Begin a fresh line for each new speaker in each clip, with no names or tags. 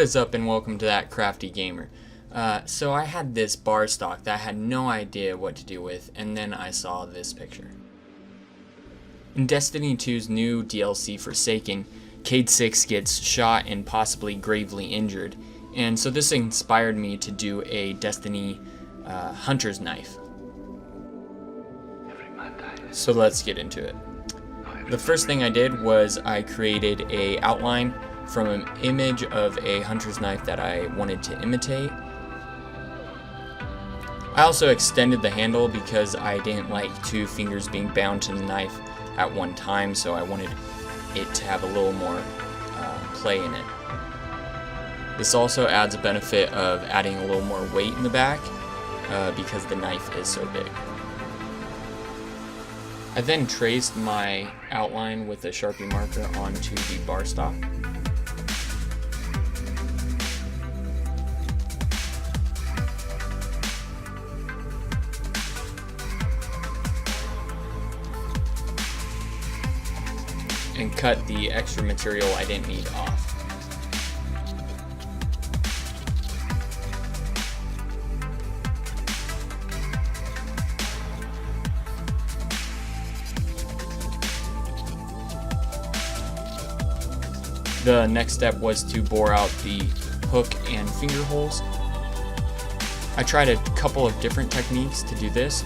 What is up, and welcome to That Crafty Gamer. So I had this bar stock that I had no idea what to do with, and then I saw this picture. In Destiny 2's new DLC Forsaken, Cayde 6 gets shot and possibly gravely injured, and so this inspired me to do a Destiny hunter's knife. So let's get into it. The first thing I did was I created an outline from an image of a hunter's knife that I wanted to imitate. I also extended the handle because I didn't like two fingers being bound to the knife at one time, so I wanted it to have a little more play in it. This also adds a benefit of adding a little more weight in the back because the knife is so big. I then traced my outline with a Sharpie marker onto the bar stock. And cut the extra material I didn't need off. The next step was to bore out the hook and finger holes. I tried a couple of different techniques to do this,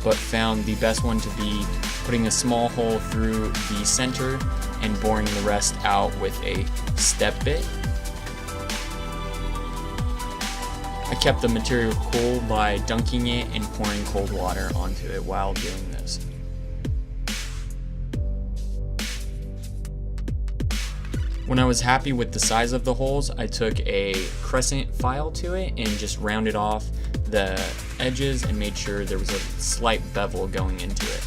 but found the best one to be putting a small hole through the center and boring the rest out with a step bit. I kept the material cool by dunking it and pouring cold water onto it while doing this. When I was happy with the size of the holes, I took a crescent file to it and just rounded off the edges and made sure there was a slight bevel going into it.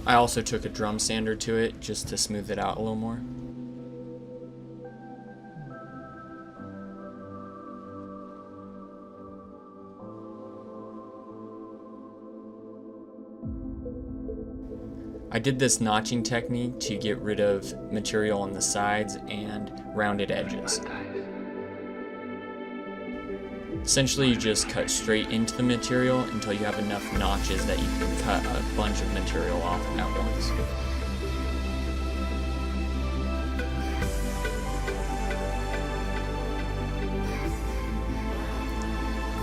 I also took a drum sander to it just to smooth it out a little more. I did this notching technique to get rid of material on the sides and rounded edges. Essentially, you just cut straight into the material until you have enough notches that you can cut a bunch of material off at once.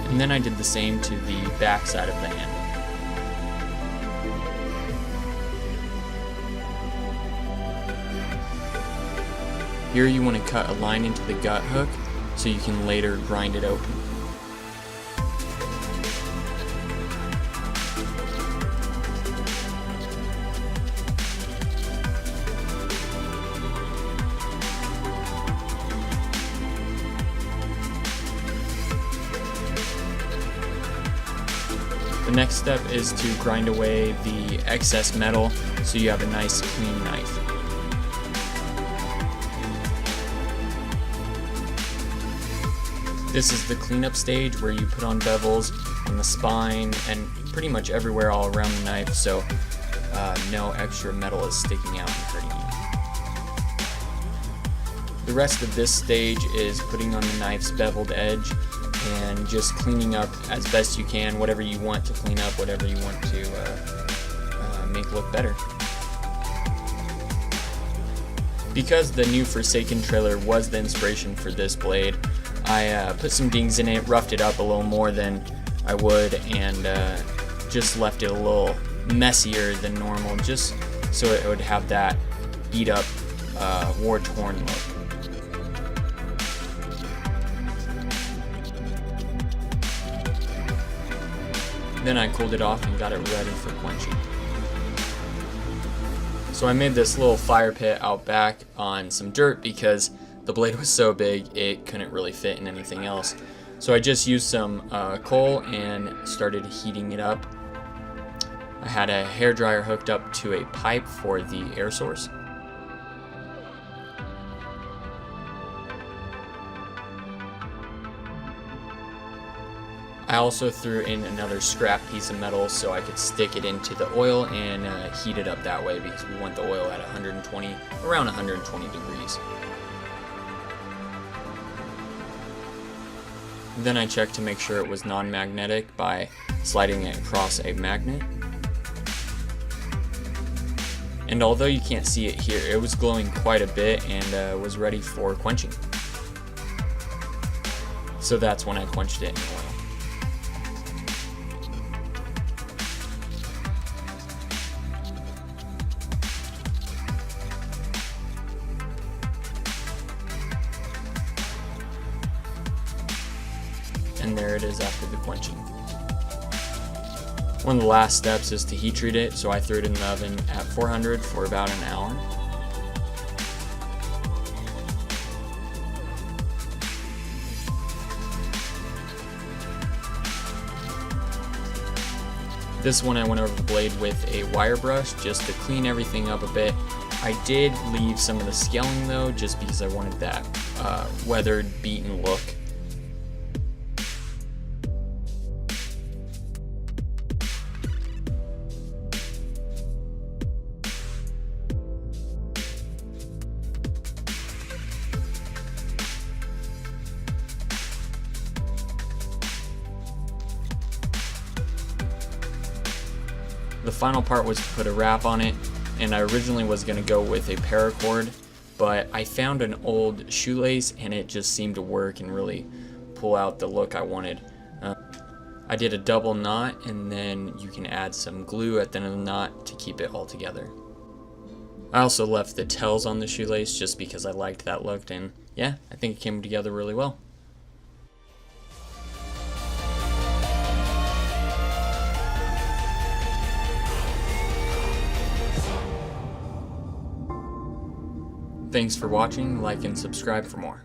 And then I did the same to the back side of the handle. Here you want to cut a line into the gut hook so you can later grind it open. The next step is to grind away the excess metal so you have a nice clean knife. This is the cleanup stage where you put on bevels on the spine and pretty much everywhere all around the knife so no extra metal is sticking out and hurting you. The rest of this stage is putting on the knife's beveled edge and just cleaning up as best you can whatever you want to clean up, whatever you want to make look better. Because the new Forsaken trailer was the inspiration for this blade, I put some dings in it, roughed it up a little more than I would, and just left it a little messier than normal, just so it would have that beat up, war-torn look. Then I cooled it off and got it ready for quenching. So I made this little fire pit out back on some dirt because the blade was so big it couldn't really fit in anything else. So I just used some coal and started heating it up. I had a hairdryer hooked up to a pipe for the air source. I also threw in another scrap piece of metal so I could stick it into the oil and heat it up that way, because we want the oil at around 120 degrees. Then I checked to make sure it was non-magnetic by sliding it across a magnet. And although you can't see it here, it was glowing quite a bit and was ready for quenching. So that's when I quenched it in oil. And there it is after the quenching. One of the last steps is to heat treat it, so I threw it in the oven at 400 for about an hour. This one I went over the blade with a wire brush just to clean everything up a bit. I did leave some of the scaling though, just because I wanted that weathered, beaten look. The final part was to put a wrap on it, and I originally was going to go with a paracord, but I found an old shoelace and it just seemed to work and really pull out the look I wanted. I did a double knot, and then you can add some glue at the end of the knot to keep it all together. I also left the tails on the shoelace just because I liked that look, and yeah, I think it came together really well. Thanks for watching, like and subscribe for more.